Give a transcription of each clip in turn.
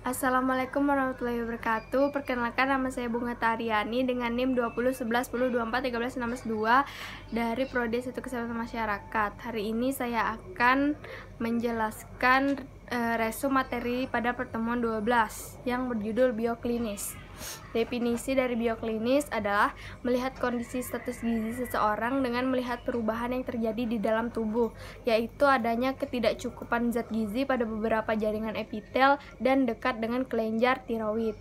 Assalamualaikum warahmatullahi wabarakatuh. Perkenalkan, nama saya Bunga Tariani dengan NIM 201110241316 dari Prodi 1 Kesehatan Masyarakat. Hari ini saya akan menjelaskan resu materi pada pertemuan 12 yang berjudul bioklinis. Definisi dari bioklinis adalah melihat kondisi status gizi seseorang dengan melihat perubahan yang terjadi di dalam tubuh, yaitu adanya ketidakcukupan zat gizi pada beberapa jaringan epitel dan dekat dengan kelenjar tiroid.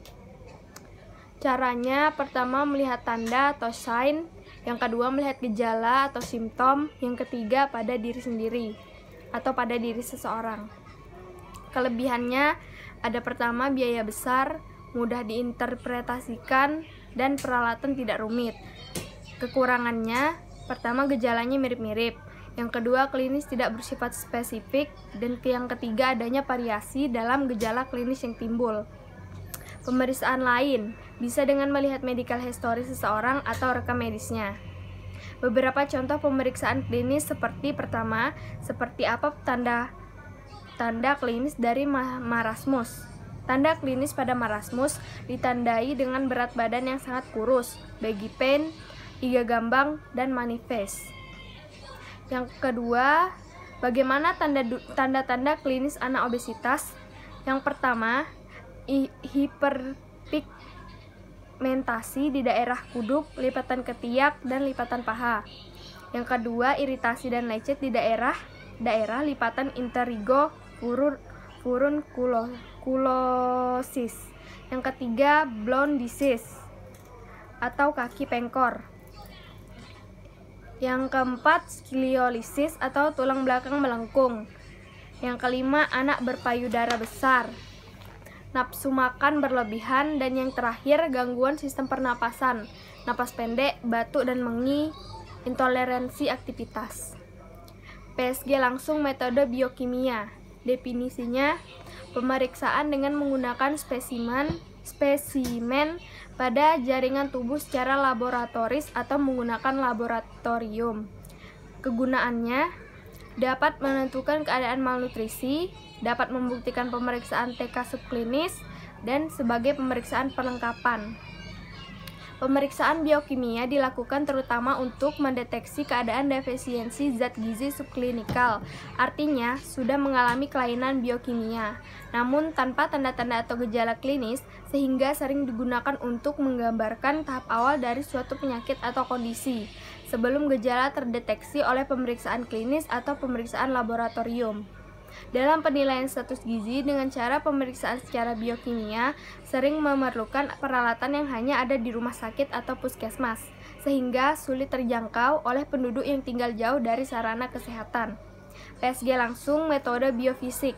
Caranya, pertama melihat tanda atau sign, yang kedua melihat gejala atau simptom, yang ketiga pada diri sendiri atau pada diri seseorang. Kelebihannya ada pertama biaya besar, mudah diinterpretasikan, dan peralatan tidak rumit. Kekurangannya, pertama gejalanya mirip-mirip, yang kedua klinis tidak bersifat spesifik, dan yang ketiga adanya variasi dalam gejala klinis yang timbul. Pemeriksaan lain bisa dengan melihat medical history seseorang atau rekam medisnya. Beberapa contoh pemeriksaan klinis seperti pertama, seperti apa tanda klinis dari marasmus. Tanda klinis pada marasmus ditandai dengan berat badan yang sangat kurus, baggy pain, iga gambang, dan manifest. Yang kedua, bagaimana tanda-tanda klinis anak obesitas? Yang pertama, hiperpigmentasi di daerah kuduk, lipatan ketiak, dan lipatan paha. Yang kedua, iritasi dan lecet di daerah lipatan interigo furunculosis. Yang ketiga, bone disease atau kaki pengkor. Yang keempat, skoliosis atau tulang belakang melengkung. Yang kelima, anak berpayudara besar, nafsu makan berlebihan, dan yang terakhir, gangguan sistem pernapasan, napas pendek, batuk dan mengi, intoleransi aktivitas. PSG langsung metode biokimia. Definisinya, pemeriksaan dengan menggunakan spesimen pada jaringan tubuh secara laboratoris atau menggunakan laboratorium. Kegunaannya dapat menentukan keadaan malnutrisi, dapat membuktikan pemeriksaan TK subklinis, dan sebagai pemeriksaan perlengkapan. Pemeriksaan biokimia dilakukan terutama untuk mendeteksi keadaan defisiensi zat gizi subklinikal, artinya sudah mengalami kelainan biokimia, namun tanpa tanda-tanda atau gejala klinis, sehingga sering digunakan untuk menggambarkan tahap awal dari suatu penyakit atau kondisi, sebelum gejala terdeteksi oleh pemeriksaan klinis atau pemeriksaan laboratorium. Dalam penilaian status gizi dengan cara pemeriksaan secara biokimia sering memerlukan peralatan yang hanya ada di rumah sakit atau puskesmas, sehingga sulit terjangkau oleh penduduk yang tinggal jauh dari sarana kesehatan. PSG langsung metode biofisik.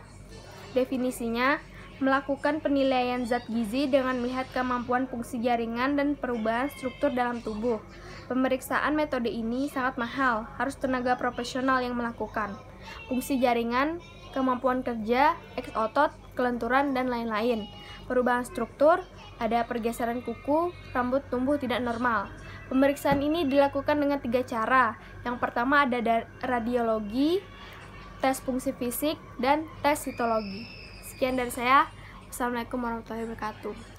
Definisinya, melakukan penilaian zat gizi dengan melihat kemampuan fungsi jaringan dan perubahan struktur dalam tubuh. Pemeriksaan metode ini sangat mahal, harus tenaga profesional yang melakukan. Fungsi jaringan, kemampuan kerja, eks otot, kelenturan, dan lain-lain. Perubahan struktur, ada pergeseran kuku, rambut tumbuh tidak normal. Pemeriksaan ini dilakukan dengan 3 cara. Yang pertama ada radiologi, tes fungsi fisik, dan tes sitologi. Sekian dari saya. Wassalamualaikum warahmatullahi wabarakatuh.